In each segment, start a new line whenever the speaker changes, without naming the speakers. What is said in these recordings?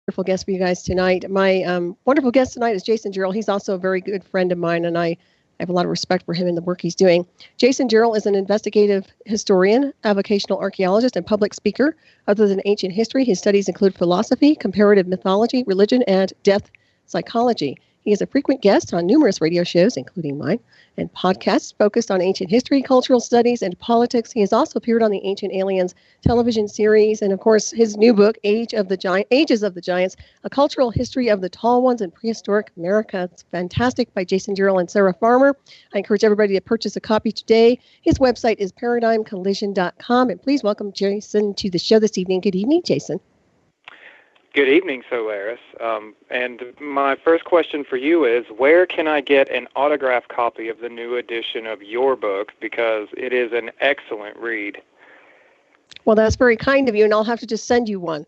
wonderful guest for you guys tonight. My wonderful guest tonight is Jason Jarrell. He's also a very good friend of mine, and I have a lot of respect for him and the work he's doing. Jason Jarrell is an investigative historian, avocational archaeologist, and public speaker. Other than ancient history, his studies include philosophy, comparative mythology, religion, and death psychology. He is a frequent guest on numerous radio shows, including mine, and podcasts focused on ancient history, cultural studies, and politics. He has also appeared on the Ancient Aliens television series, and of course, his new book, Ages of the Giants, A Cultural History of the Tall Ones in Prehistoric America. It's fantastic, by Jason Jarrell and Sarah Farmer. I encourage everybody to purchase a copy today. His website is paradigmcollision.com, and please welcome Jason to the show this evening. Good evening, Jason.
Good evening, Solaris. And my first question for you is, where can I get an autographed copy of the new edition of your book? Because it is an excellent read.
Well, that's very kind of you, and I'll have to just send you one.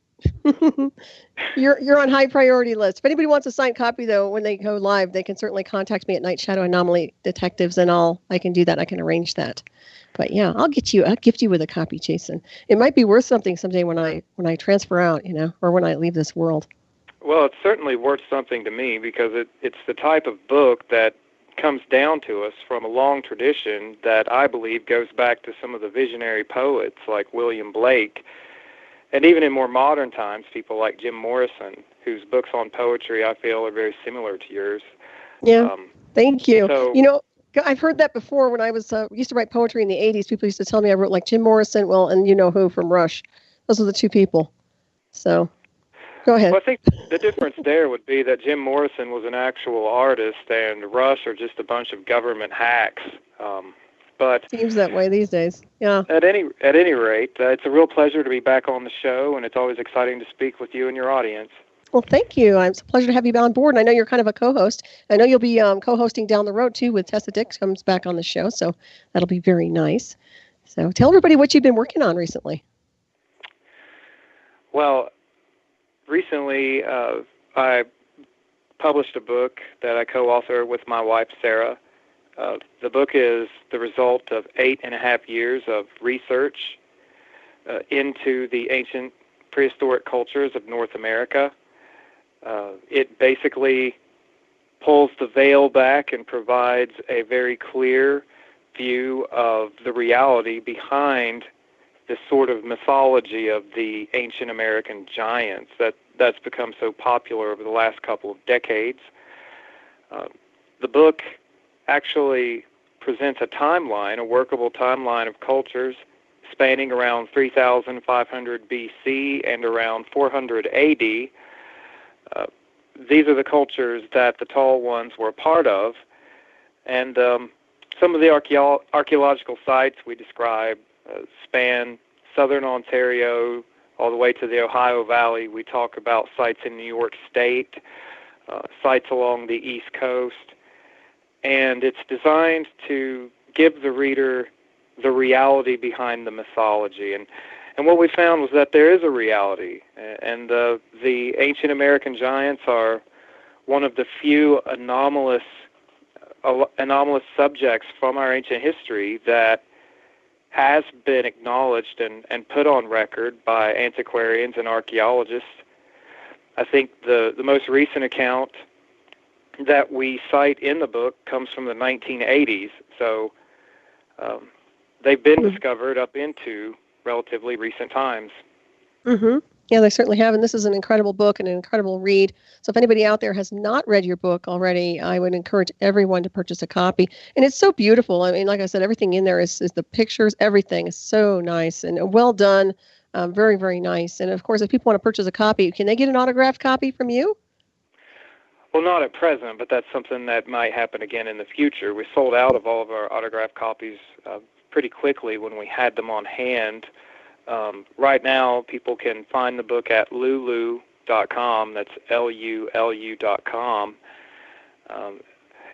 You're on high priority list. If anybody wants a signed copy, though, when they go live, they can certainly contact me at Night Shadow Anomaly Detectives, and I can do that. I can arrange that. But yeah, I'll gift you with a copy, Jason. It might be worth something someday when I transfer out, or when I leave this world.
Well, it's certainly worth something to me, because it's the type of book that comes down to us from a long tradition that I believe goes back to some of the visionary poets like William Blake, and even in more modern times, people like Jim Morrison, whose books on poetry I feel are very similar to yours.
Yeah, thank you.
So,
I've heard that before when I was used to write poetry in the 80s. People used to tell me I wrote like Jim Morrison, and you know who from Rush. Those are the two people. So, go ahead.
Well, I think the difference there would be that Jim Morrison was an actual artist, and Rush are just a bunch of government hacks. But
seems that way these days. Yeah.
At any rate, it's a real pleasure to be back on the show, and it's always exciting to speak with you and your audience.
Well, thank you. It's a pleasure to have you on board. And I know you're kind of a co-host. I know you'll be co-hosting down the road, too, with Tessa Dix comes back on the show. So that'll be very nice. So tell everybody what you've been working on recently.
Well, recently I published a book that I co-authored with my wife, Sarah. The book is the result of 8.5 years of research into the ancient prehistoric cultures of North America. It basically pulls the veil back and provides a very clear view of the reality behind this sort of mythology of the ancient American giants that's become so popular over the last couple of decades. The book actually presents a workable timeline of cultures spanning around 3,500 BC and around 400 AD. These are the cultures that the Tall Ones were a part of, and some of the archaeological sites we describe span southern Ontario all the way to the Ohio Valley. We talk about sites in New York State, sites along the East Coast, and it's designed to give the reader the reality behind the mythology. And what we found was that there is a reality, and the ancient American giants are one of the few anomalous subjects from our ancient history that has been acknowledged and put on record by antiquarians and archaeologists. I think the most recent account that we cite in the book comes from the 1980s, so they've been discovered up into relatively recent times.
Mm-hmm. Yeah, they certainly have, and this is an incredible book and an incredible read. So if anybody out there has not read your book already, I would encourage everyone to purchase a copy. And it's so beautiful. I mean, like I said, everything in there is the pictures, everything is so nice and well done, very, very nice. And of course, if people want to purchase a copy, can they get an autographed copy from you?
Well, not at present, but that's something that might happen again in the future. We sold out of all of our autographed copies pretty quickly when we had them on hand. Right now, people can find the book at lulu.com. That's LULU.com.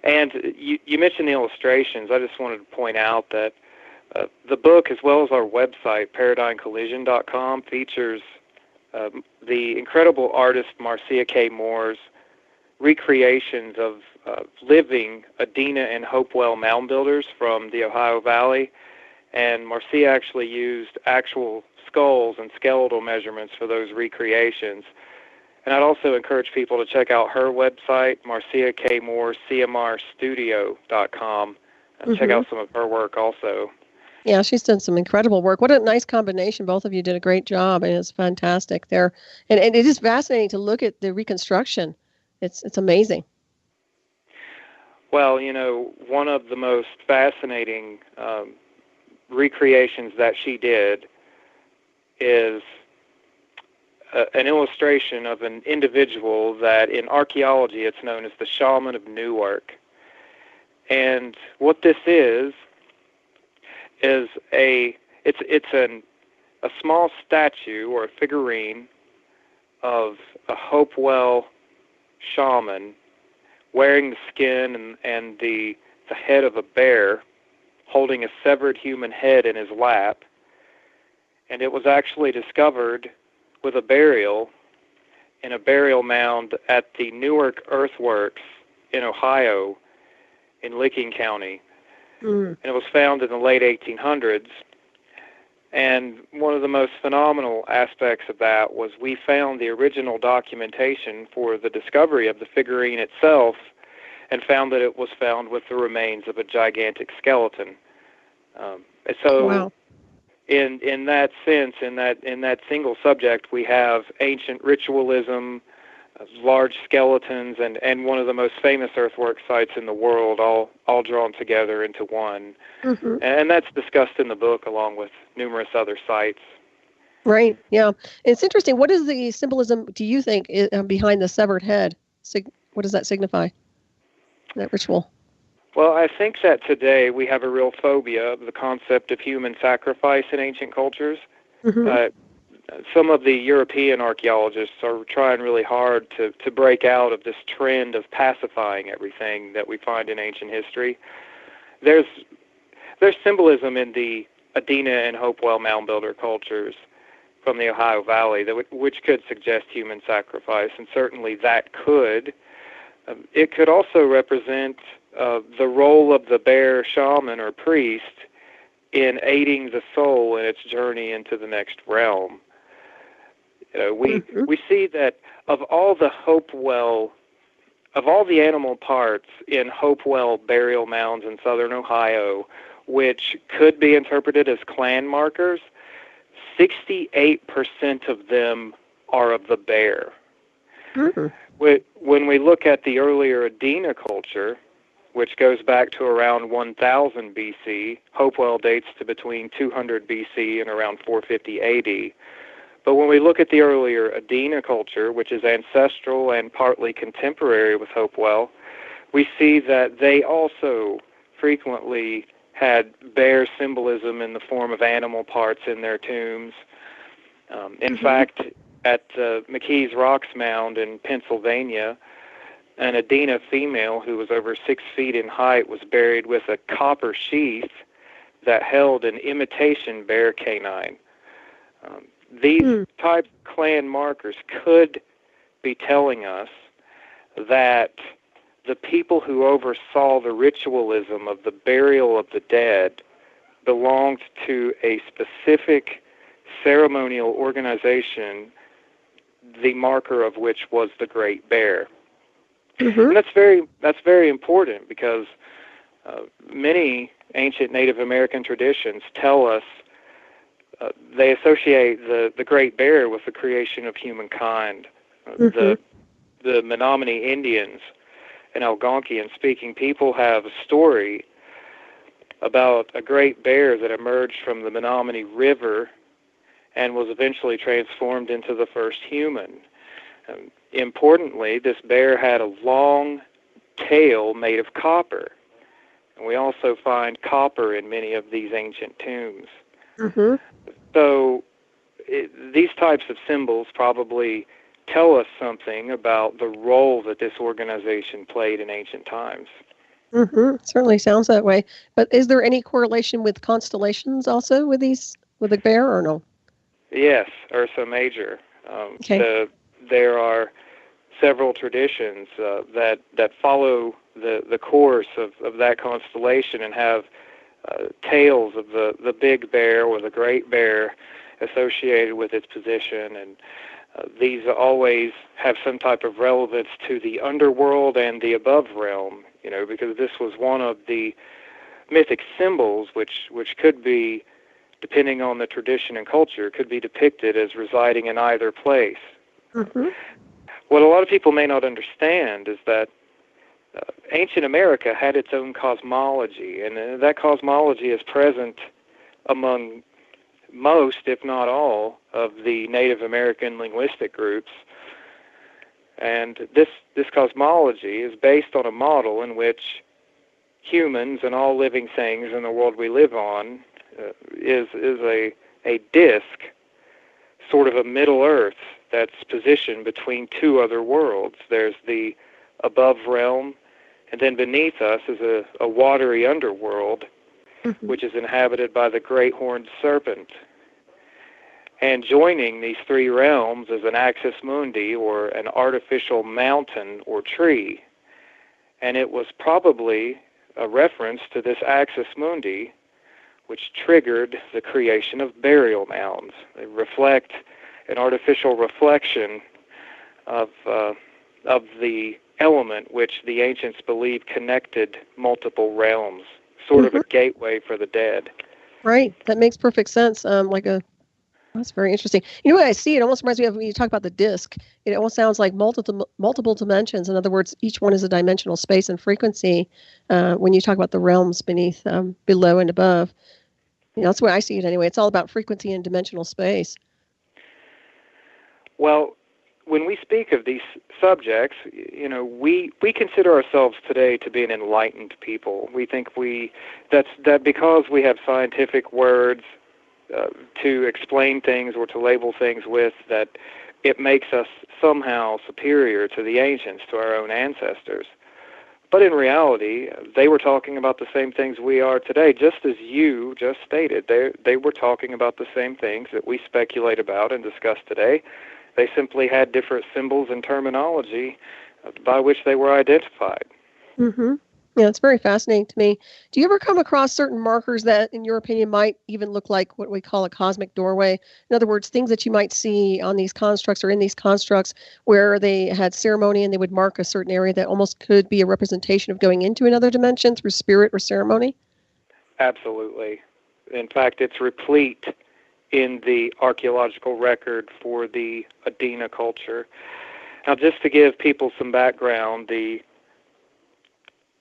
And you mentioned the illustrations. I just wanted to point out that the book, as well as our website, paradigmcollision.com, features the incredible artist Marcia K. Moore's recreations of living Adena and Hopewell mound builders from the Ohio Valley. And Marcia actually used actual skulls and skeletal measurements for those recreations. And I'd also encourage people to check out her website, Marcia K. Moore, CMRstudio.com, and check out some of her work also.
Yeah, she's done some incredible work. What a nice combination. Both of you did a great job, and it's fantastic there. And it is fascinating to look at the reconstruction. It's amazing.
Well, one of the most fascinating recreations that she did is an illustration of an individual that in archaeology it's known as the Shaman of Newark. And what this is a small statue or a figurine of a Hopewell shaman wearing the skin and the head of a bear, holding a severed human head in his lap. And it was actually discovered with a burial in a burial mound at the Newark Earthworks in Ohio in Licking County. And it was found in the late 1800s. And one of the most phenomenal aspects of that was we found the original documentation for the discovery of the figurine itself and found that it was found with the remains of a gigantic skeleton.
Wow.
In that sense, in that single subject, we have ancient ritualism, large skeletons, and one of the most famous earthwork sites in the world, all drawn together into one. And that's discussed in the book along with numerous other sites.
Right, yeah. It's interesting. What is the symbolism, do you think, behind the severed head? What does that signify, that ritual?
Well, I think that today we have a real phobia of the concept of human sacrifice in ancient cultures. Some of the European archaeologists are trying really hard to break out of this trend of pacifying everything that we find in ancient history. There's symbolism in the Adena and Hopewell mound builder cultures from the Ohio Valley which could suggest human sacrifice, and certainly that could. It could also represent the role of the bear shaman or priest in aiding the soul in its journey into the next realm. We see that of all the animal parts in Hopewell burial mounds in southern Ohio, which could be interpreted as clan markers, 68% of them are of the bear. When we look at the earlier Adena culture, which goes back to around 1000 BC, Hopewell dates to between 200 BC and around 450 AD. But when we look at the earlier Adena culture, which is ancestral and partly contemporary with Hopewell, we see that they also frequently had bear symbolism in the form of animal parts in their tombs. In fact, at McKee's Rocks Mound in Pennsylvania, an Adena female who was over 6 feet in height was buried with a copper sheath that held an imitation bear canine. These type of clan markers could be telling us that the people who oversaw the ritualism of the burial of the dead belonged to a specific ceremonial organization, the marker of which was the Great Bear. And that's very important because many ancient Native American traditions tell us they associate the Great Bear with the creation of humankind. The Menominee Indians and Algonquian-speaking people have a story about a great bear that emerged from the Menominee River and was eventually transformed into the first human. Importantly, this bear had a long tail made of copper. And we also find copper in many of these ancient tombs. So these types of symbols probably tell us something about the role that this organization played in ancient times.
Certainly sounds that way. But is there any correlation with constellations also with the bear or no?
Yes, Ursa Major. There are several traditions that follow the course of that constellation and have tales of the big bear or the great bear associated with its position. And These always have some type of relevance to the underworld and the above realm, because this was one of the mythic symbols which could be, depending on the tradition and culture, could be depicted as residing in either place.
Mm-hmm.
What a lot of people may not understand is that ancient America had its own cosmology, and that cosmology is present among most, if not all, of the Native American linguistic groups. And this cosmology is based on a model in which humans and all living things in the world we live on is a disk, sort of a Middle Earth that's positioned between two other worlds. There's the above realm, and then beneath us is a watery underworld,
mm-hmm.
which is inhabited by the great horned serpent. And joining these three realms is an axis mundi, or an artificial mountain or tree. And it was probably a reference to this axis mundi which triggered the creation of burial mounds. They reflect an artificial reflection of the element which the ancients believed connected multiple realms, sort
mm-hmm.
of a gateway for the dead.
Right. That makes perfect sense. That's very interesting. You know what I see? It almost reminds me of when you talk about the disk. It almost sounds like multiple dimensions. In other words, each one is a dimensional space and frequency. When you talk about the realms beneath, below, and above, that's the way I see it anyway. It's all about frequency and dimensional space.
Well, when we speak of these subjects, we consider ourselves today to be an enlightened people. We think that because we have scientific words to explain things or to label things with, that it makes us somehow superior to the ancients, to our own ancestors. But in reality, they were talking about the same things we are today, just as you just stated. They were talking about the same things that we speculate about and discuss today. They simply had different symbols and terminology by which they were identified.
Mm-hmm. Yeah, it's very fascinating to me. Do you ever come across certain markers that, in your opinion, might even look like what we call a cosmic doorway? In other words, things that you might see on these constructs or in these constructs where they had ceremony and they would mark a certain area that almost could be a representation of going into another dimension through spirit or ceremony?
Absolutely. In fact, it's replete in the archaeological record for the Adena culture. Now, just to give people some background, the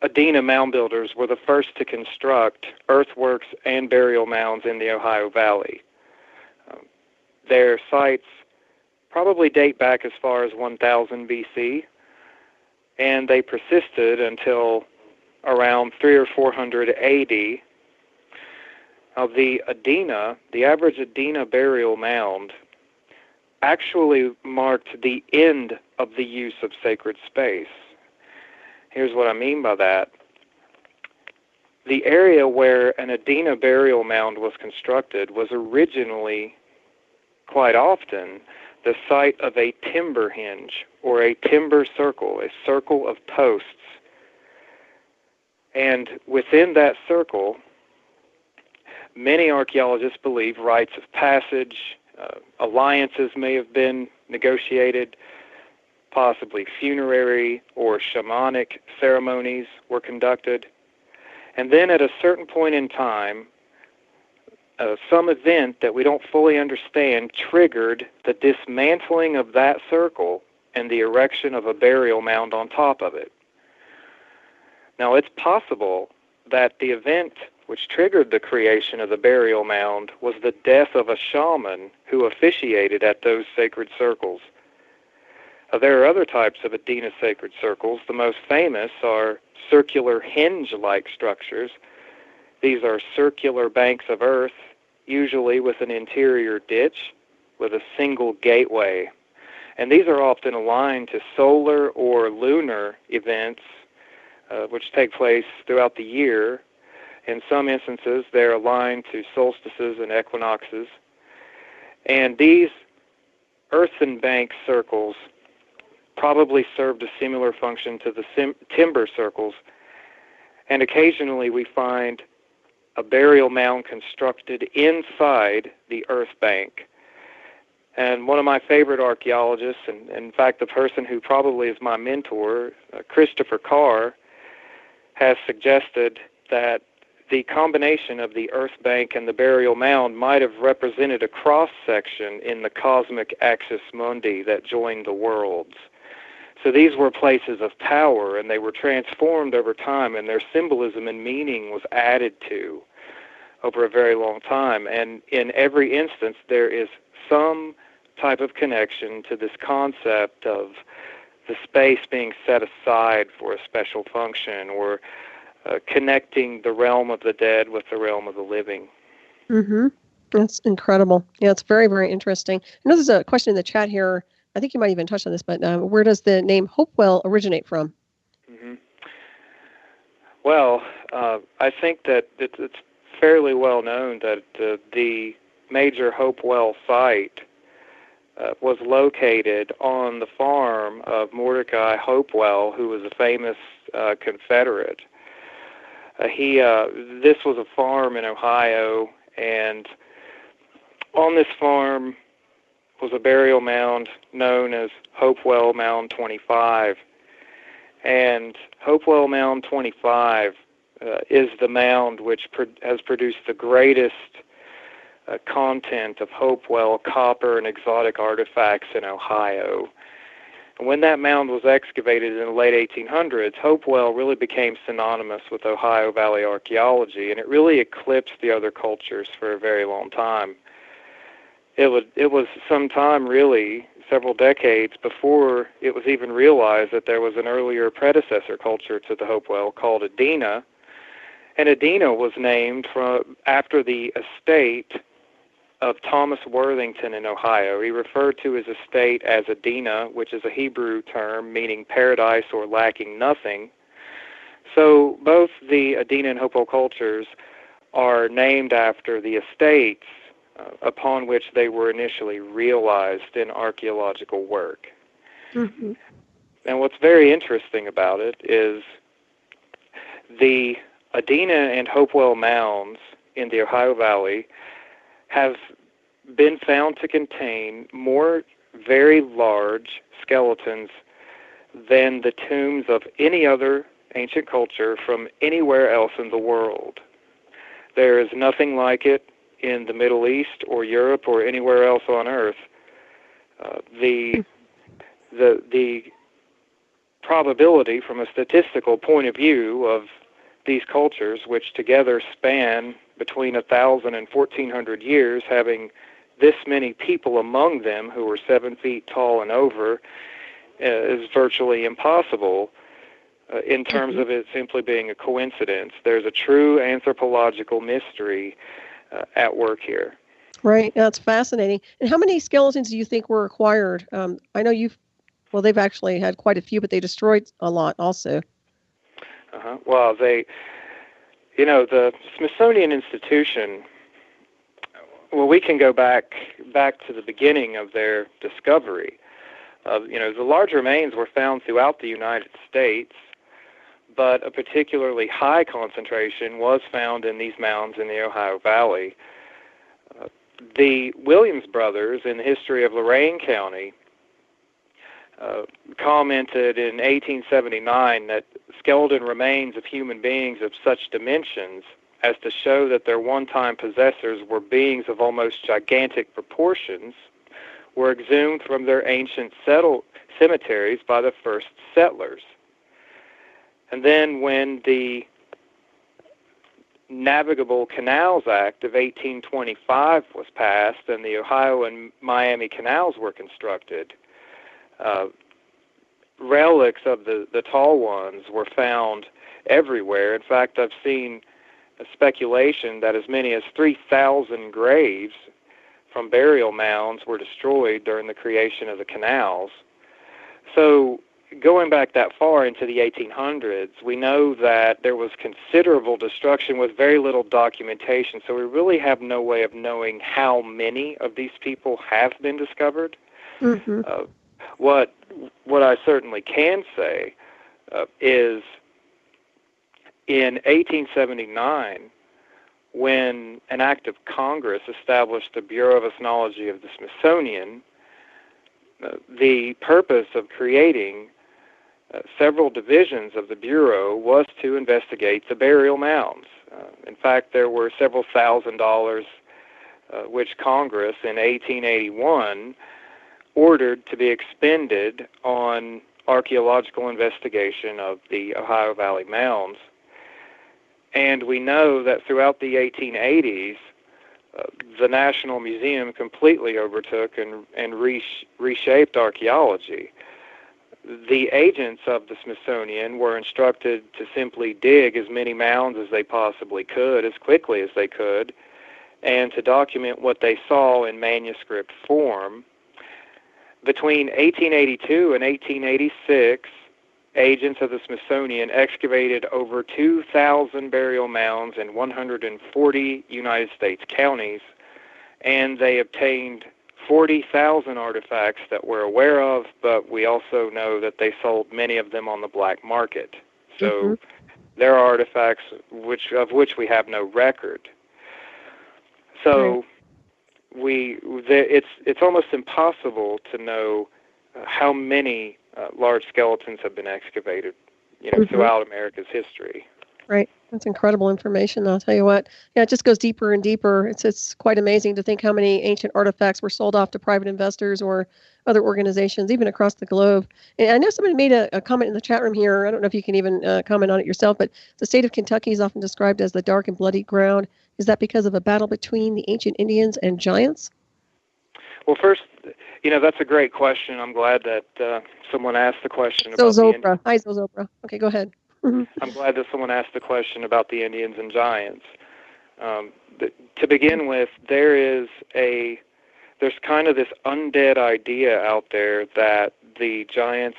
Adena mound builders were the first to construct earthworks and burial mounds in the Ohio Valley. Their sites probably date back as far as 1000 BC, and they persisted until around 300 or 400 AD. Now, the average Adena burial mound actually marked the end of the use of sacred space. Here's what I mean by that. The area where an Adena burial mound was constructed was originally, quite often, the site of a timber hinge or a timber circle, a circle of posts. And within that circle, many archaeologists believe rites of passage, alliances may have been negotiated, possibly funerary or shamanic ceremonies were conducted. And then at a certain point in time, some event that we don't fully understand triggered the dismantling of that circle and the erection of a burial mound on top of it. Now, it's possible that the event which triggered the creation of the burial mound was the death of a shaman who officiated at those sacred circles. There are other types of Adena sacred circles. The most famous are circular hinge-like structures. These are circular banks of earth, usually with an interior ditch, with a single gateway. And these are often aligned to solar or lunar events, which take place throughout the year. In some instances, they're aligned to solstices and equinoxes. And these earthen bank circles probably served a similar function to the timber circles. And occasionally we find a burial mound constructed inside the earth bank. And one of my favorite archaeologists, and in fact the person who probably is my mentor, Christopher Carr, has suggested that the combination of the earth bank and the burial mound might have represented a cross-section in the cosmic axis mundi that joined the worlds. So these were places of power, and they were transformed over time, and their symbolism and meaning was added to over a very long time. And in every instance, there is some type of connection to this concept of the space being set aside for a special function, or connecting the realm of the dead with the realm of the living.
Mm-hmm. That's incredible. Yeah, it's very, very interesting. I know there's a question in the chat here. I think you might even touch on this, but where does the name Hopewell originate from?
Mm-hmm. Well, I think that it's fairly well known that the major Hopewell site was located on the farm of Mordecai Hopewell, who was a famous Confederate. This was a farm in Ohio, and on this farm was a burial mound known as Hopewell Mound 25. And Hopewell Mound 25 is the mound which has produced the greatest content of Hopewell copper and exotic artifacts in Ohio. And when that mound was excavated in the late 1800s, Hopewell really became synonymous with Ohio Valley archaeology, and it really eclipsed the other cultures for a very long time. It was some time, really, several decades before it was even realized that there was an earlier predecessor culture to the Hopewell called Adena, and Adena was named after the estate of Thomas Worthington in Ohio. He referred to his estate as Adena, which is a Hebrew term meaning paradise or lacking nothing. So both the Adena and Hopewell cultures are named after the estates upon which they were initially realized in archaeological work.
Mm-hmm.
And what's very interesting about it is the Adena and Hopewell mounds in the Ohio Valley have been found to contain more very large skeletons than the tombs of any other ancient culture from anywhere else in the world. There is nothing like it in the Middle East or Europe or anywhere else on Earth. The probability from a statistical point of view of these cultures, which together span between 1,000 and 1,400 years, having this many people among them who were 7 feet tall and over, is virtually impossible in terms of it simply being a coincidence. There's a true anthropological mystery at work here.
Right. That's fascinating. And how many skeletons do you think were acquired? I know they've actually had quite a few, but they destroyed a lot also.
Well, the Smithsonian Institution, well, we can go back to the beginning of their discovery. The large remains were found throughout the United States, but a particularly high concentration was found in these mounds in the Ohio Valley. The Williams brothers, in the history of Lorain County, commented in 1879 that skeleton remains of human beings of such dimensions as to show that their one-time possessors were beings of almost gigantic proportions were exhumed from their ancient cemeteries by the first settlers. And then when the Navigable Canals Act of 1825 was passed and the Ohio and Miami canals were constructed, relics of the tall ones were found everywhere. In fact, I've seen a speculation that as many as 3,000 graves from burial mounds were destroyed during the creation of the canals. So going back that far into the 1800s, we know that there was considerable destruction with very little documentation, so we really have no way of knowing how many of these people have been discovered.
Mm-hmm.
What I certainly can say is in 1879, when an act of Congress established the Bureau of Ethnology of the Smithsonian, the purpose of creating several divisions of the Bureau was to investigate the burial mounds. In fact, there were several $1,000s which Congress in 1881 ordered to be expended on archaeological investigation of the Ohio Valley mounds. And we know that throughout the 1880s, the National Museum completely overtook and reshaped archaeology. The agents of the Smithsonian were instructed to simply dig as many mounds as they possibly could, as quickly as they could, and to document what they saw in manuscript form. Between 1882 and 1886, agents of the Smithsonian excavated over 2,000 burial mounds in 140 United States counties, and they obtained 40,000 artifacts that we're aware of, but we also know that they sold many of them on the black market. So there are artifacts of which we have no record. So it's almost impossible to know how many large skeletons have been excavated, throughout America's history.
Right. That's incredible information. I'll tell you what. Yeah, it just goes deeper and deeper. It's quite amazing to think how many ancient artifacts were sold off to private investors or other organizations, even across the globe. And I know somebody made a comment in the chat room here. I don't know if you can even comment on it yourself, but the state of Kentucky is often described as the dark and bloody ground. Is that because of a battle between the ancient Indians and giants?
Well, first, that's a great question. I'm glad that someone asked the question about
the Indians. Hi, Zopra. Okay, go ahead.
I'm glad that someone asked the question about the Indians and giants. To begin with, there's kind of this undead idea out there that the giants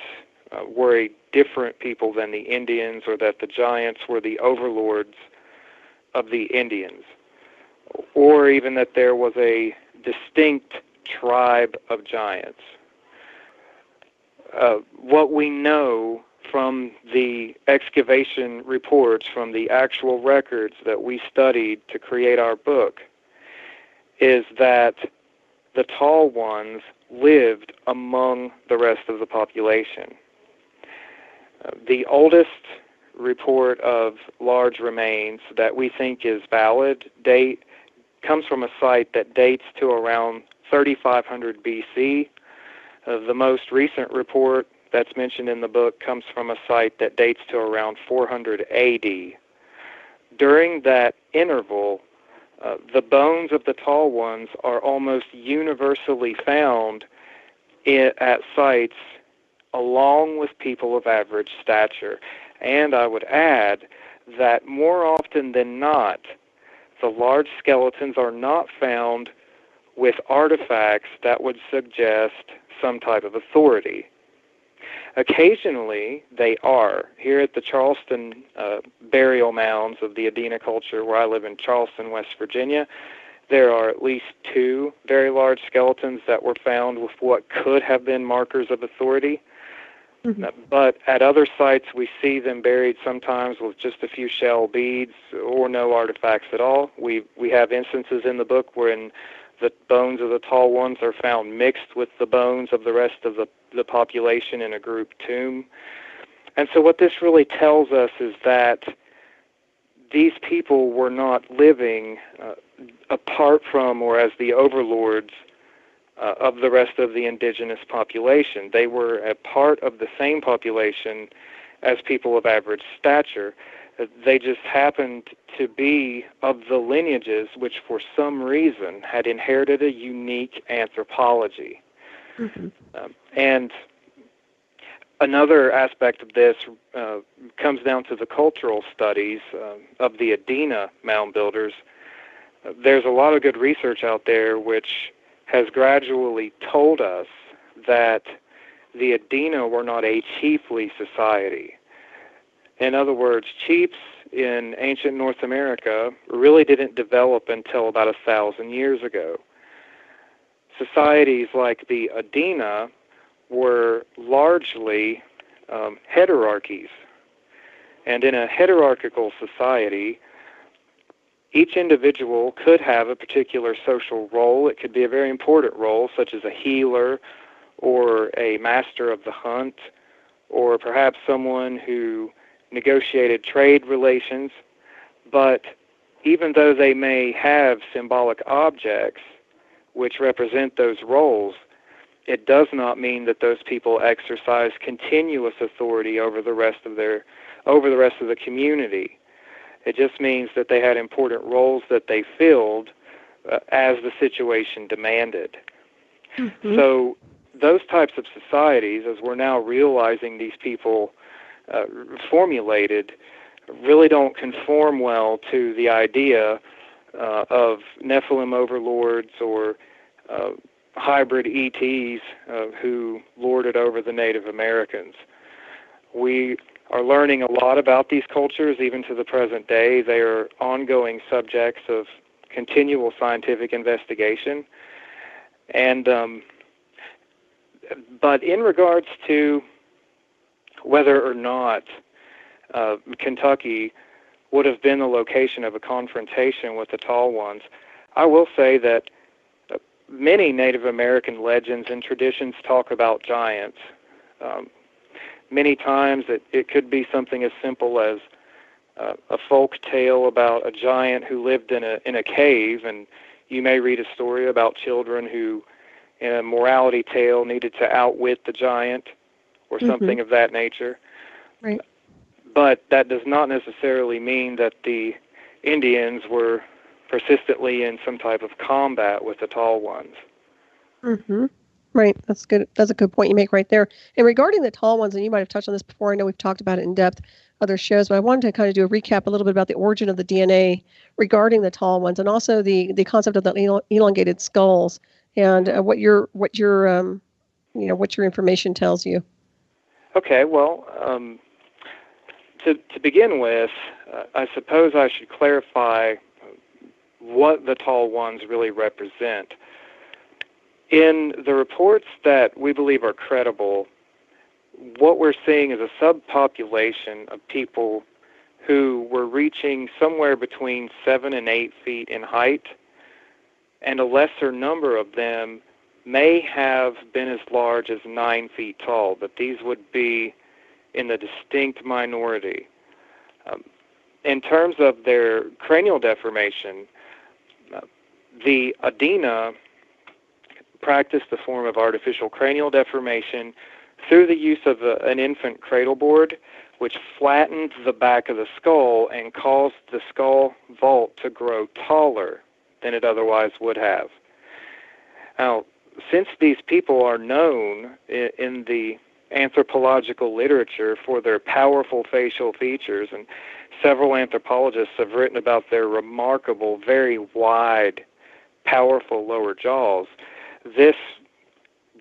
were a different people than the Indians, or that the giants were the overlords of the Indians, or even that there was a distinct tribe of giants. What we know from the excavation reports, from the actual records that we studied to create our book, is that the tall ones lived among the rest of the population. The oldest report of large remains that we think is valid comes from a site that dates to around 3500 BC. The most recent report that's mentioned in the book comes from a site that dates to around 400 AD. During that interval, the bones of the tall ones are almost universally found at sites along with people of average stature. And I would add that more often than not, the large skeletons are not found with artifacts that would suggest some type of authority. Occasionally, they are. Here at the Charleston burial mounds of the Adena culture, where I live in Charleston, West Virginia, there are at least 2 very large skeletons that were found with what could have been markers of authority. But at other sites, we see them buried sometimes with just a few shell beads or no artifacts at all. We have instances in the book wherein the bones of the tall ones are found mixed with the bones of the rest of the population in a group tomb. And so what this really tells us is that these people were not living apart from or as the overlords of the rest of the indigenous population. They were a part of the same population as people of average stature. They just happened to be of the lineages which for some reason had inherited a unique anthropology. And another aspect of this comes down to the cultural studies of the Adena mound builders. There's a lot of good research out there which has gradually told us that the Adena were not a chiefly society. In other words, chiefs in ancient North America really didn't develop until about 1,000 years ago. Societies like the Adena were largely hierarchies. And in a hierarchical society, each individual could have a particular social role. It could be a very important role, such as a healer or a master of the hunt, or perhaps someone who negotiated trade relations. But even though they may have symbolic objects which represent those roles, it does not mean that those people exercise continuous authority over the rest of the community. It just means that they had important roles that they filled as the situation demanded. Mm-hmm. So those types of societies, as we're now realizing these people formulated, really don't conform well to the idea of Nephilim overlords or hybrid ETs who lorded over the Native Americans. We are learning a lot about these cultures even to the present day. They are ongoing subjects of continual scientific investigation. And but in regards to whether or not Kentucky would have been the location of a confrontation with the Tall Ones, I will say that many Native American legends and traditions talk about giants. Many times it could be something as simple as a folk tale about a giant who lived in a cave, and you may read a story about children who, in a morality tale, needed to outwit the giant or something of that nature.
Right.
But that does not necessarily mean that the Indians were persistently in some type of combat with the Tall Ones.
Mm-hmm. Right. That's good. That's a good point you make right there. And regarding the Tall Ones, and you might have touched on this before, I know we've talked about it in depth other shows, but I wanted to kind of do a recap a little bit about the origin of the DNA regarding the Tall Ones, and also the concept of the elongated skulls, and what your information tells you.
Okay. Well, to begin with, I suppose I should clarify what the Tall Ones really represent. In the reports that we believe are credible, what we're seeing is a subpopulation of people who were reaching somewhere between 7 and 8 feet in height, and a lesser number of them may have been as large as 9 feet tall, but these would be in the distinct minority. In terms of their cranial deformation, the Adena practiced the form of artificial cranial deformation through the use of an infant cradle board, which flattened the back of the skull and caused the skull vault to grow taller than it otherwise would have. Now, since these people are known in the anthropological literature for their powerful facial features, and several anthropologists have written about their remarkable, very wide, powerful lower jaws, this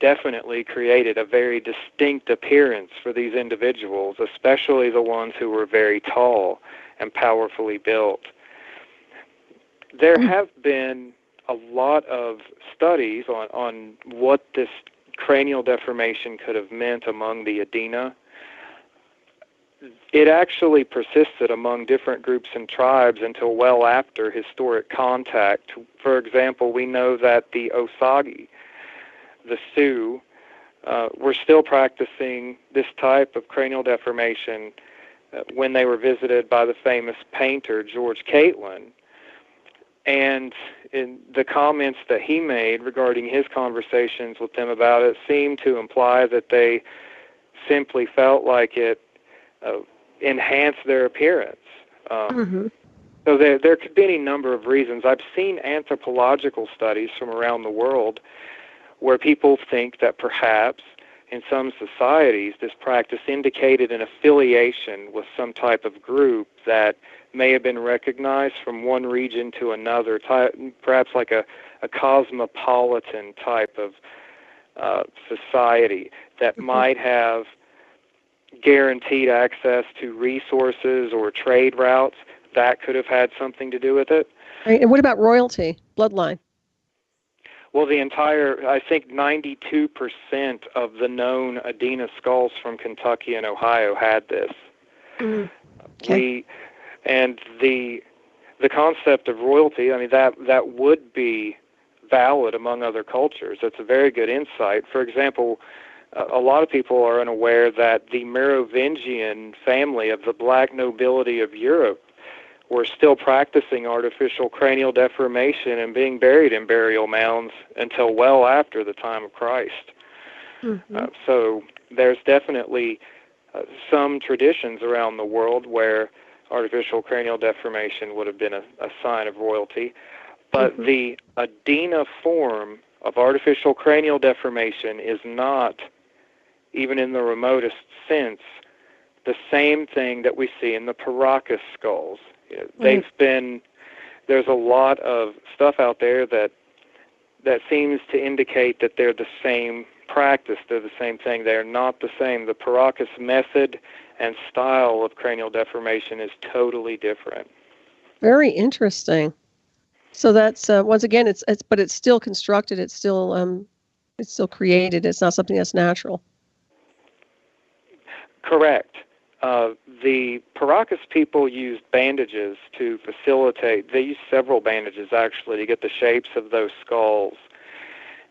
definitely created a very distinct appearance for these individuals, especially the ones who were very tall and powerfully built. There have been a lot of studies on what this cranial deformation could have meant among the Adena. It actually persisted among different groups and tribes until well after historic contact. For example, we know that the Osage, the Sioux, were still practicing this type of cranial deformation when they were visited by the famous painter George Catlin. And in the comments that he made regarding his conversations with them about it seemed to imply that they simply felt like it enhanced their appearance. So there could be any number of reasons. I've seen anthropological studies from around the world where people think that perhaps in some societies this practice indicated an affiliation with some type of group that may have been recognized from one region to another, perhaps like a cosmopolitan type of society that might have guaranteed access to resources or trade routes. That could have had something to do with it.
Right. And what about royalty, bloodline?
Well, I think 92% of the known Adena skulls from Kentucky and Ohio had this.
Okay.
The the concept of royalty, I mean, that would be valid among other cultures. It's a very good insight. For example, a lot of people are unaware that the Merovingian family of the black nobility of Europe were still practicing artificial cranial deformation and being buried in burial mounds until well after the time of Christ.
Mm-hmm.
So there's definitely some traditions around the world where artificial cranial deformation would have been a sign of royalty. But
Mm-hmm.
the Adena form of artificial cranial deformation is not, even in the remotest sense, the same thing that we see in the Paracas skulls. There's a lot of stuff out there that seems to indicate that they're the same practice, they're the same thing. They're not the same. The Paracas method and style of cranial deformation is totally different.
Very interesting. So that's once again, but it's still constructed. It's still created. It's not something that's natural.
Correct. The Paracas people used bandages to facilitate. They used several bandages actually to get the shapes of those skulls.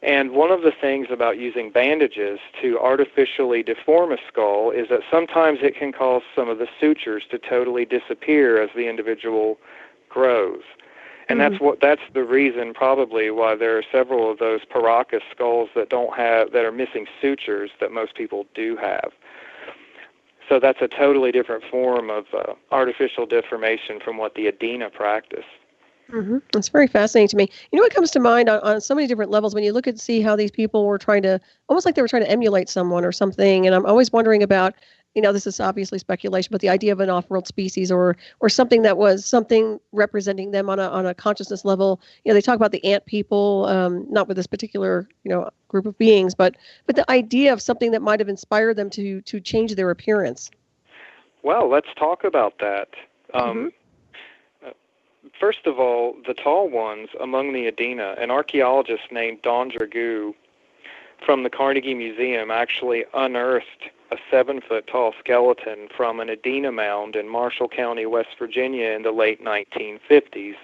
And one of the things about using bandages to artificially deform a skull is that sometimes it can cause some of the sutures to totally disappear as the individual grows. And that's the reason probably why there are several of those Paracas skulls that are missing sutures that most people do have. So that's a totally different form of artificial deformation from what the Adena practice.
Mm-hmm. It's very fascinating to me. You know what comes to mind on so many different levels when you look and see how these people were almost like they were trying to emulate someone or something. And I'm always wondering about, this is obviously speculation, but the idea of an off-world species or something that was something representing them on a consciousness level. They talk about the ant people, not with this particular, group of beings, but the idea of something that might have inspired them to change their appearance.
Well, let's talk about that.
Mm-hmm.
First of all, the tall ones among the Adena, an archaeologist named Don Dragoo from the Carnegie Museum actually unearthed a 7-foot-tall skeleton from an Adena mound in Marshall County, West Virginia in the late 1950s.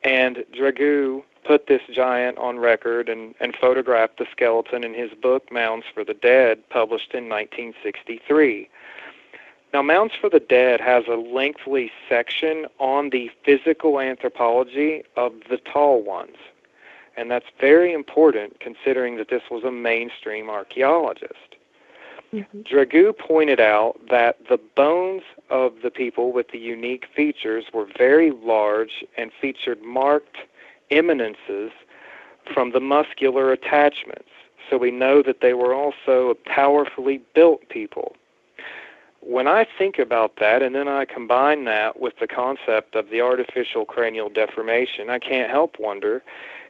And Dragoo put this giant on record and photographed the skeleton in his book, Mounds for the Dead, published in 1963. Now, Mounds for the Dead has a lengthy section on the physical anthropology of the tall ones. And that's very important considering that this was a mainstream archaeologist. Mm-hmm. Dragoo pointed out that the bones of the people with the unique features were very large and featured marked eminences from the muscular attachments. So we know that they were also powerfully built people. When I think about that, and then I combine that with the concept of the artificial cranial deformation, I can't help wonder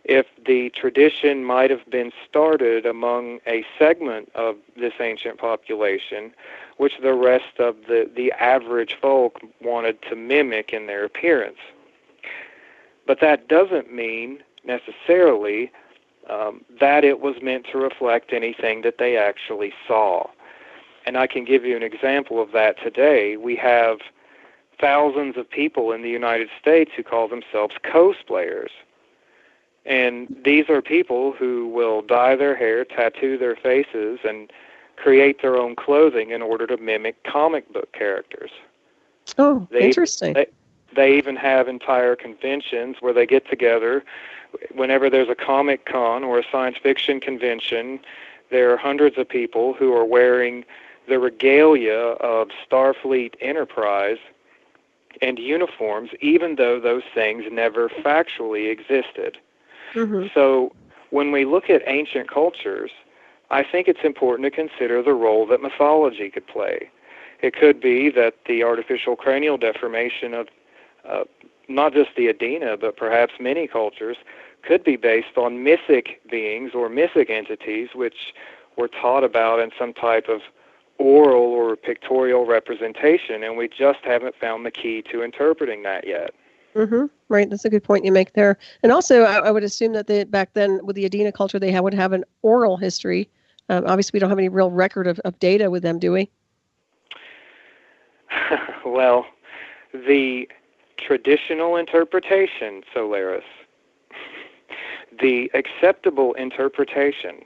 if the tradition might have been started among a segment of this ancient population, which the rest of the average folk wanted to mimic in their appearance. But that doesn't mean necessarily that it was meant to reflect anything that they actually saw. And I can give you an example of that today. We have thousands of people in the United States who call themselves cosplayers. And these are people who will dye their hair, tattoo their faces, and create their own clothing in order to mimic comic book characters.
Oh, interesting.
They even have entire conventions where they get together. Whenever there's a comic con or a science fiction convention, there are hundreds of people who are wearing the regalia of Starfleet Enterprise and uniforms, even though those things never factually existed. Mm-hmm. So when we look at ancient cultures, I think it's important to consider the role that mythology could play. It could be that the artificial cranial deformation of not just the Adena, but perhaps many cultures, could be based on mythic beings or mythic entities which were taught about in some type of oral or pictorial representation, and we just haven't found the key to interpreting that yet.
Mm-hmm. Right, that's a good point you make there. And also, I would assume that back then, with the Adena culture, they would have an oral history. Obviously, we don't have any real record of data with them, do we?
Well, the traditional interpretation, Solaris. The acceptable interpretation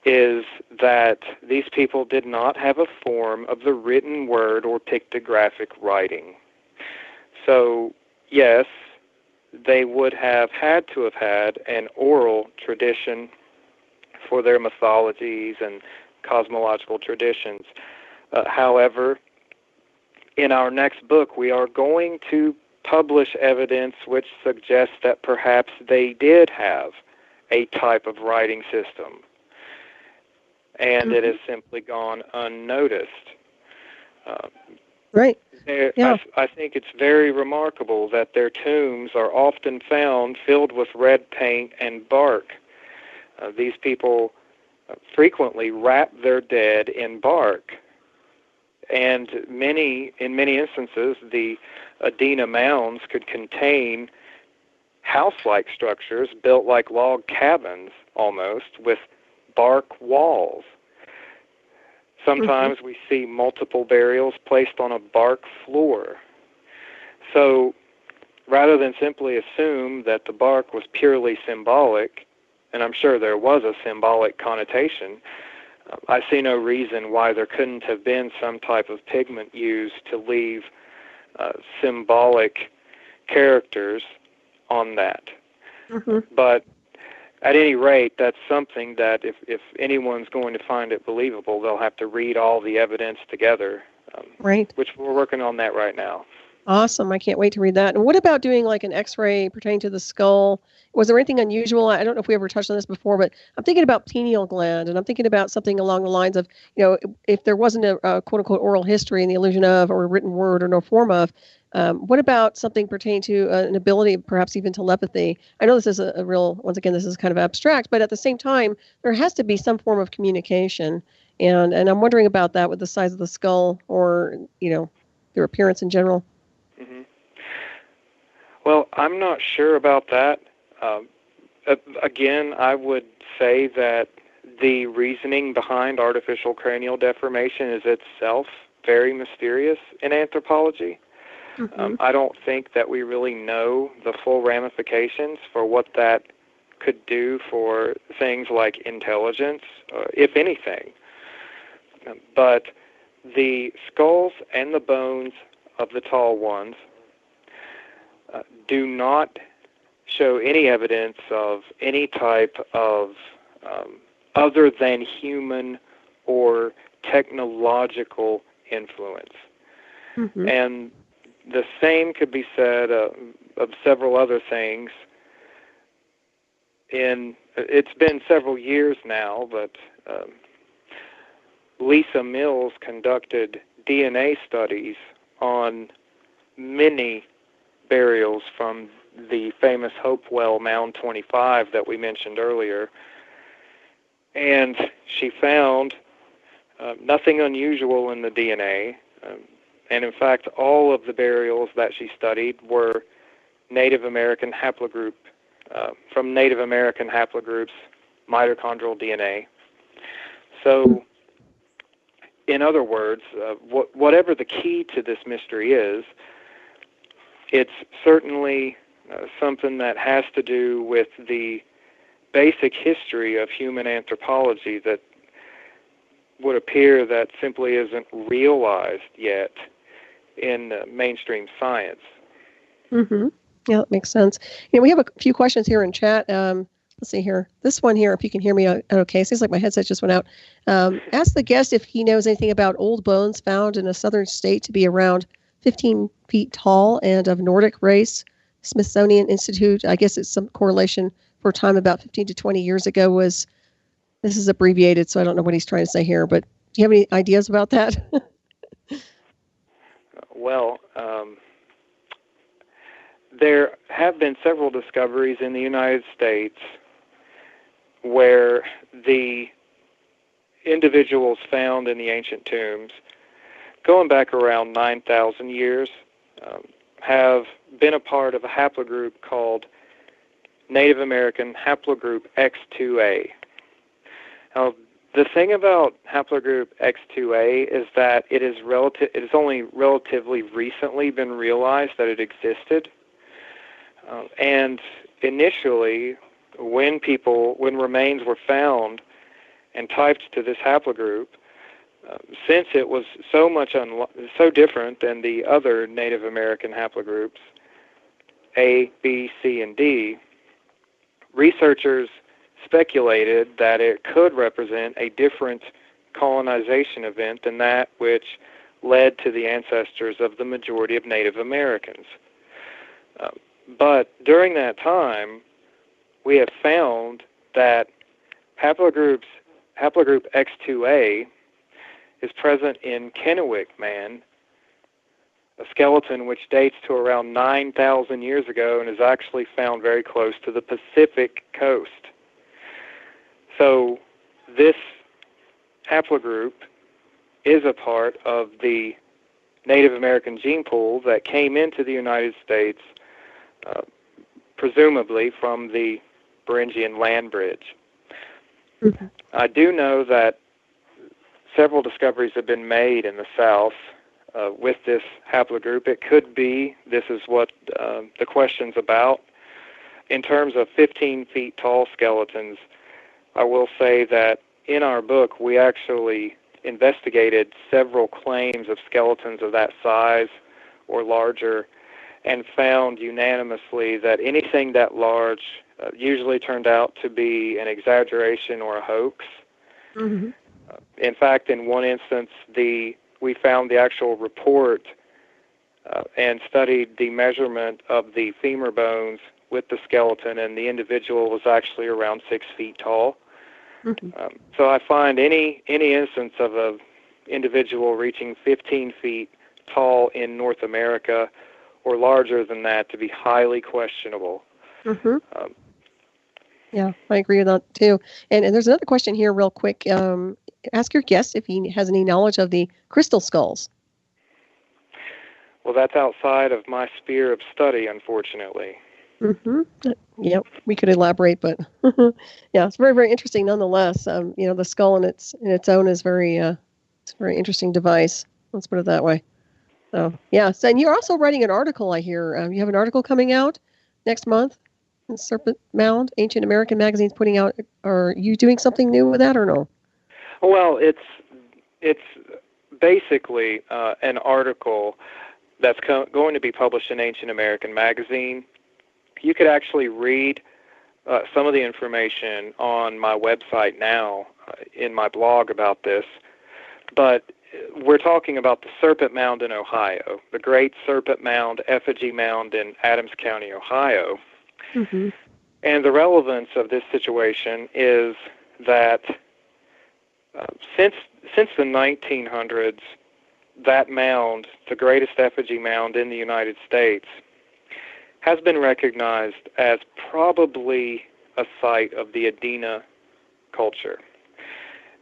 is that these people did not have a form of the written word or pictographic writing. So, yes, they would have had to have had an oral tradition for their mythologies and cosmological traditions. However, in our next book, we are going to publish evidence which suggests that perhaps they did have a type of writing system, and it has simply gone unnoticed.
Right. Yeah.
I think it's very remarkable that their tombs are often found filled with red paint and bark. These people frequently wrap their dead in bark, and in many instances, the Adena mounds could contain house-like structures built like log cabins, almost, with bark walls. Sometimes we see multiple burials placed on a bark floor. So rather than simply assume that the bark was purely symbolic, and I'm sure there was a symbolic connotation, I see no reason why there couldn't have been some type of pigment used to leave symbolic characters on that. But at any rate, that's something that if anyone's going to find it believable, they'll have to read all the evidence together,
right.
Which we're working on that right now.
Awesome. I can't wait to read that. And what about doing like an x-ray pertaining to the skull? Was there anything unusual? I don't know if we ever touched on this before, but I'm thinking about pineal gland, and I'm thinking about something along the lines of, if there wasn't a quote-unquote oral history in the illusion of, or a written word, or no form of, what about something pertaining to an ability, perhaps even telepathy? I know this is a real, once again, this is kind of abstract, but at the same time, there has to be some form of communication. And I'm wondering about that with the size of the skull, or, their appearance in general.
Well, I'm not sure about that. Again, I would say that the reasoning behind artificial cranial deformation is itself very mysterious in anthropology. I don't think that we really know the full ramifications for what that could do for things like intelligence, if anything. But the skulls and the bones of the tall ones do not show any evidence of any type of other than human or technological influence. And the same could be said of several other things. It's been several years now, but Lisa Mills conducted DNA studies on many burials from the famous Hopewell Mound 25 that we mentioned earlier. And she found nothing unusual in the DNA. And in fact, all of the burials that she studied were Native American haplogroup, from Native American haplogroups, mitochondrial DNA. So, in other words, whatever the key to this mystery is, it's certainly something that has to do with the basic history of human anthropology that would appear that simply isn't realized yet in mainstream science.
Yeah, that makes sense. We have a few questions here in chat. Let's see here. This one here, if you can hear me okay. Seems like my headset just went out. Ask the guest if he knows anything about old bones found in a southern state to be around 15 feet tall and of Nordic race. Smithsonian Institute, I guess it's some correlation for a time about 15 to 20 years ago this is abbreviated, so I don't know what he's trying to say here, but do you have any ideas about that?
Well, there have been several discoveries in the United States where the individuals found in the ancient tombs, going back around 9,000 years, have been a part of a haplogroup called Native American Haplogroup X2A. Now, The thing about haplogroup X2A is that it is only relatively recently been realized that it existed. And initially, when remains were found and typed to this haplogroup, since it was so different than the other Native American haplogroups, A, B, C, and D, researchers speculated that it could represent a different colonization event than that which led to the ancestors of the majority of Native Americans. But during that time, we have found that haplogroup X2A is present in Kennewick man, a skeleton which dates to around 9,000 years ago and is actually found very close to the Pacific coast. So this haplogroup is a part of the Native American gene pool that came into the United States, presumably from the Beringian land bridge. Mm-hmm. I do know that several discoveries have been made in the South with this haplogroup. It could be this is what the question's about. In terms of 15 feet tall skeletons, I will say that in our book we actually investigated several claims of skeletons of that size or larger and found unanimously that anything that large usually turned out to be an exaggeration or a hoax. Mm-hmm. In fact, in one instance, we found the actual report and studied the measurement of the femur bones with the skeleton, and the individual was actually around 6 feet tall. Mm-hmm. So I find any instance of an individual reaching 15 feet tall in North America or larger than that to be highly questionable.
Mm-hmm. Yeah, I agree with that too. And there's another question here real quick. Ask your guest if he has any knowledge of the crystal skulls.
Well, that's outside of my sphere of study, unfortunately.
Mm-hmm. Yeah, we could elaborate, but yeah, it's very, very interesting nonetheless. The skull in its own is it's a very interesting device. Let's put it that way. So, yeah. So, and you're also writing an article, I hear. You have an article coming out next month in Serpent Mound, Ancient American Magazine's putting out. Are you doing something new with that or no?
Well, it's basically an article that's going to be published in Ancient American Magazine. You could actually read some of the information on my website now in my blog about this, but we're talking about the Serpent Mound in Ohio, the Great Serpent Mound Effigy Mound in Adams County, Ohio. Mm-hmm. And the relevance of this situation is that since the 1900s, that mound, the greatest effigy mound in the United States, has been recognized as probably a site of the Adena culture.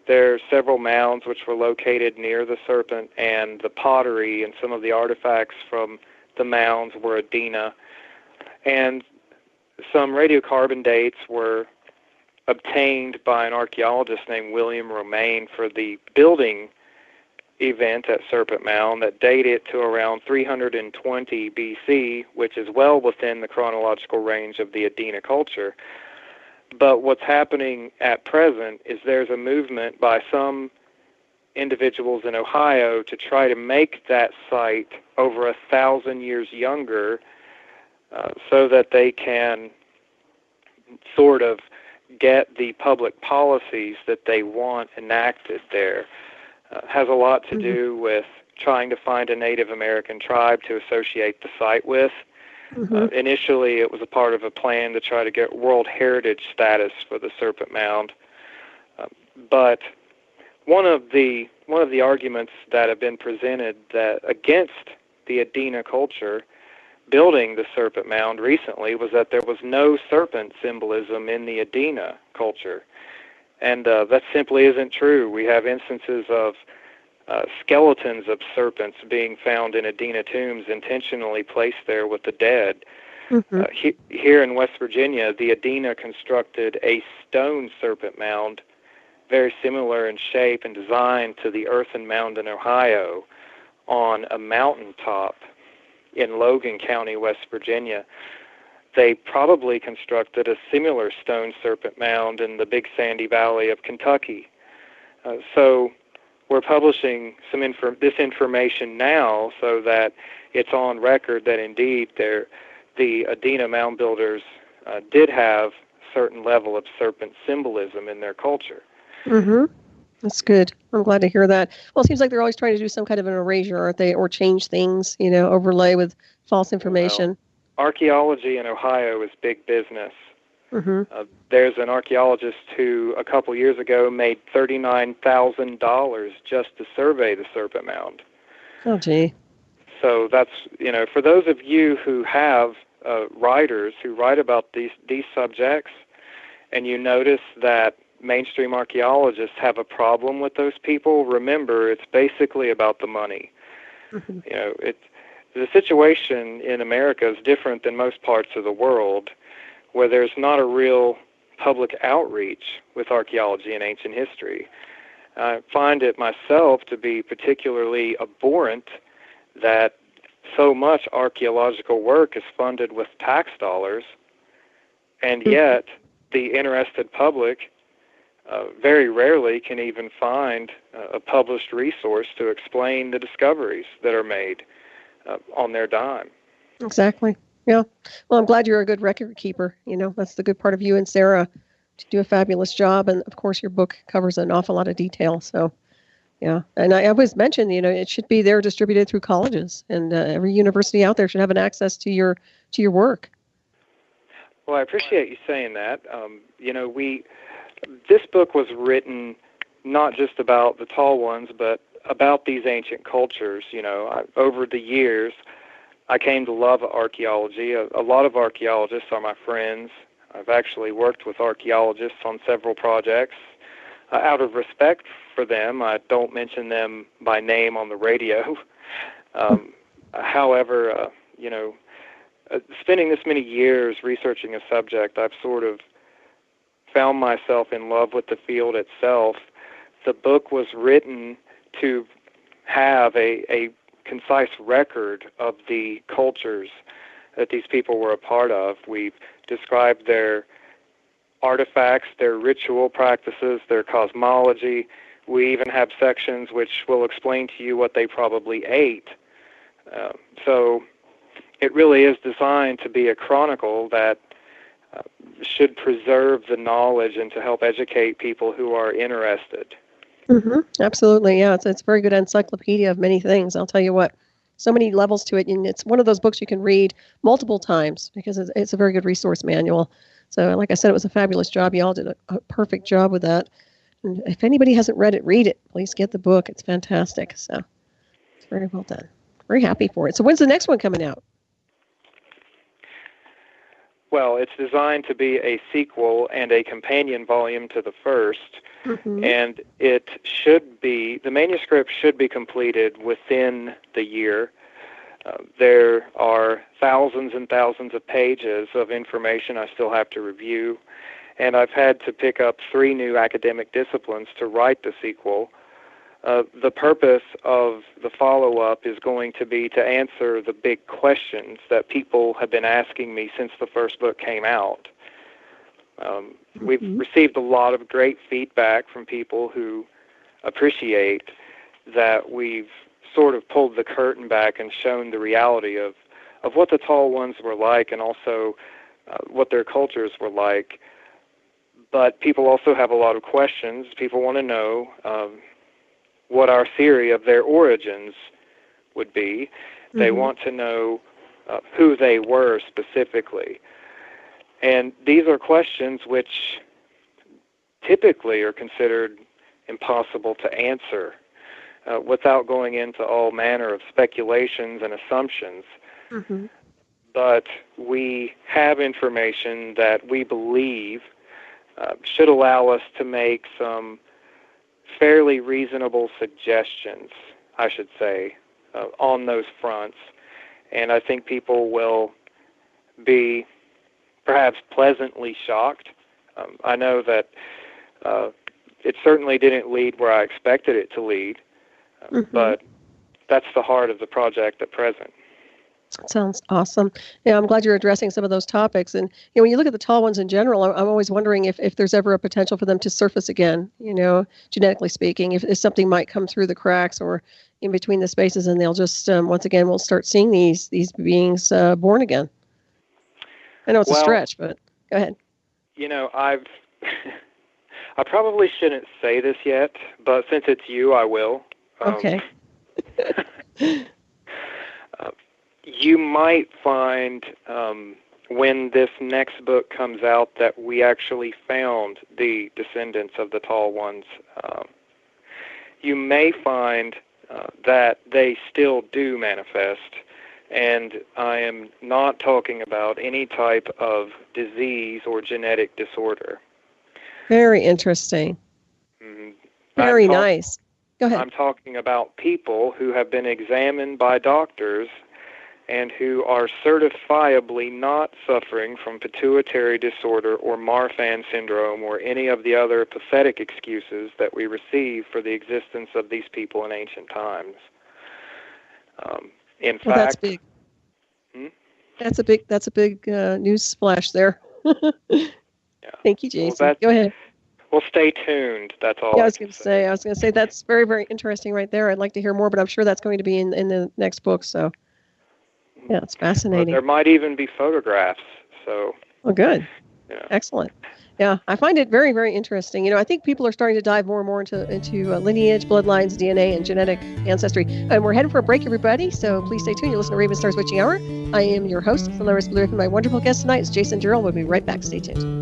There are several mounds which were located near the serpent, and the pottery and some of the artifacts from the mounds were Adena. And some radiocarbon dates were obtained by an archaeologist named William Romaine for the building event at Serpent Mound that date it to around 320 BC, which is well within the chronological range of the Adena culture. But what's happening at present is there's a movement by some individuals in Ohio to try to make that site over 1,000 years younger so that they can sort of get the public policies that they want enacted there. Has a lot to do with trying to find a Native American tribe to associate the site with. Mm-hmm. Initially, it was a part of a plan to try to get World Heritage status for the Serpent Mound. But one of the arguments that have been presented that against the Adena culture building the Serpent Mound recently was that there was no serpent symbolism in the Adena culture. And that simply isn't true. We have instances of skeletons of serpents being found in Adena tombs intentionally placed there with the dead. Mm-hmm. Here in West Virginia, the Adena constructed a stone serpent mound very similar in shape and design to the earthen mound in Ohio on a mountaintop in Logan County, West Virginia. They probably constructed a similar stone serpent mound in the Big Sandy Valley of Kentucky. So we're publishing this information now so that it's on record that indeed the Adena mound builders did have a certain level of serpent symbolism in their culture.
Mm-hmm. That's good. I'm glad to hear that. Well, it seems like they're always trying to do some kind of an erasure, aren't they, or change things, overlay with false information.
Well, archaeology in Ohio is big business.
Mm-hmm.
There's an archaeologist who a couple years ago made $39,000 just to survey the serpent mound.
Oh, gee.
So that's, for those of you who have writers who write about these subjects, and you notice that mainstream archaeologists have a problem with those people, remember it's basically about the money.
Mm-hmm.
The situation in America is different than most parts of the world, where there's not a real public outreach with archaeology and ancient history. I find it myself to be particularly abhorrent that so much archaeological work is funded with tax dollars, and yet the interested public very rarely can even find a published resource to explain the discoveries that are made on their dime.
Exactly. Yeah. Well, I'm glad you're a good record keeper. That's the good part of you and Sarah, to do a fabulous job. And of course, your book covers an awful lot of detail. So, yeah. And I always mention, it should be there distributed through colleges, and every university out there should have an access to your work.
Well, I appreciate you saying that. This book was written not just about the tall ones, but about these ancient cultures. Over the years, I came to love archaeology. A lot of archaeologists are my friends. I've actually worked with archaeologists on several projects. Out of respect for them, I don't mention them by name on the radio. However, spending this many years researching a subject, I've sort of found myself in love with the field itself. The book was written to have a concise record of the cultures that these people were a part of. We've described their artifacts, their ritual practices, their cosmology. We even have sections which will explain to you what they probably ate. So it really is designed to be a chronicle that should preserve the knowledge and to help educate people who are interested.
Mm-hmm. Absolutely. Yeah. It's a very good encyclopedia of many things. I'll tell you what, so many levels to it. And it's one of those books you can read multiple times because it's a very good resource manual. So like I said, it was a fabulous job. You all did a perfect job with that. And if anybody hasn't read it, read it. Please get the book. It's fantastic. So it's very well done. Very happy for it. So when's the next one coming out?
Well, it's designed to be a sequel and a companion volume to the first, and the manuscript should be completed within the year. There are thousands and thousands of pages of information I still have to review, and I've had to pick up 3 new academic disciplines to write the sequel. The purpose of the follow-up is going to be to answer the big questions that people have been asking me since the first book came out. We've received a lot of great feedback from people who appreciate that we've sort of pulled the curtain back and shown the reality of what the tall ones were like, and also what their cultures were like. But people also have a lot of questions. People want to know what our theory of their origins would be. They want to know who they were specifically. And these are questions which typically are considered impossible to answer without going into all manner of speculations and assumptions. But we have information that we believe should allow us to make some fairly reasonable suggestions, I should say, on those fronts. And I think people will be perhaps pleasantly shocked. I know that it certainly didn't lead where I expected it to lead, but that's the heart of the project at present.
Sounds awesome. Yeah, I'm glad you're addressing some of those topics. And when you look at the tall ones in general, I'm always wondering if there's ever a potential for them to surface again. Genetically speaking, if something might come through the cracks or in between the spaces, and they'll just once again we'll start seeing these beings born again. I know it's a stretch, but go ahead.
I probably shouldn't say this yet, but since it's you, I will.
Okay.
You might find when this next book comes out that we actually found the descendants of the tall ones. You may find that they still do manifest, and I am not talking about any type of disease or genetic disorder.
Very interesting. Very nice. Go ahead.
I'm talking about people who have been examined by doctors and who are certifiably not suffering from pituitary disorder or Marfan syndrome or any of the other pathetic excuses that we receive for the existence of these people in ancient times. In fact,
that's big. That's a big news splash there.
Yeah.
Thank you, Jason. Go ahead.
Well, stay tuned. That's all.
Yeah, I was going to say that's very, very interesting right there. I'd like to hear more, but I'm sure that's going to be in the next book. So, yeah, it's fascinating.
There might even be photographs. So.
Oh, good.
Yeah.
Excellent. Yeah, I find it very, very interesting. I think people are starting to dive more and more into lineage, bloodlines, DNA, and genetic ancestry. And we're heading for a break, everybody. So please stay tuned. You're listening to Ravenstar's Witching Hour. I am your host, Solaris, BlueRaven. My wonderful guest tonight is Jason Jarrell. We'll be right back. Stay tuned.